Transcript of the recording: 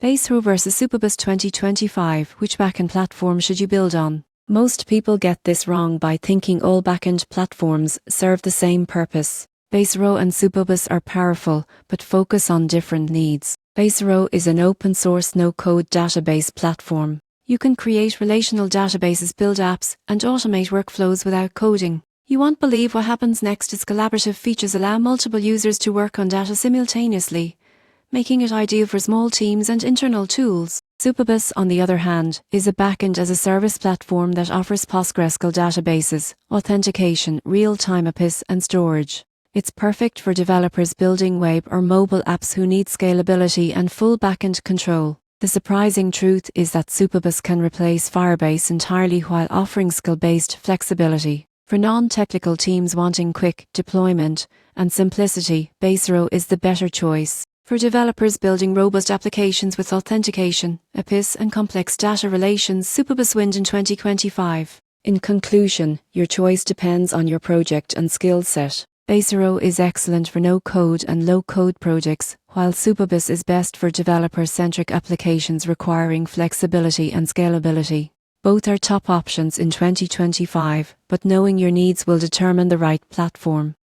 Base Row vs Superbus 2025. Which backend platform should you build on? Most people get this wrong by thinking all backend platforms serve the same purpose. Base Row and Superbus are powerful, but focus on different needs. Base Row is an open-source no-code database platform. You can create relational databases, build apps, and automate workflows without coding. You won't believe what happens next. Its collaborative features allow multiple users to work on data simultaneously, making it ideal for small teams and internal tools. Superbus, on the other hand, is a backend-as-a-service platform that offers PostgreSQL databases, authentication, real-time APIs, and storage. It's perfect for developers building web or mobile apps who need scalability and full backend control. The surprising truth is that Superbus can replace Firebase entirely while offering skill-based flexibility. For non-technical teams wanting quick deployment and simplicity, Base Row is the better choice. For developers building robust applications with authentication, APIs, and complex data relations, Superbus wins in 2025. In conclusion, your choice depends on your project and skill set. Base Row is excellent for no-code and low-code projects, while Superbus is best for developer-centric applications requiring flexibility and scalability. Both are top options in 2025, but knowing your needs will determine the right platform.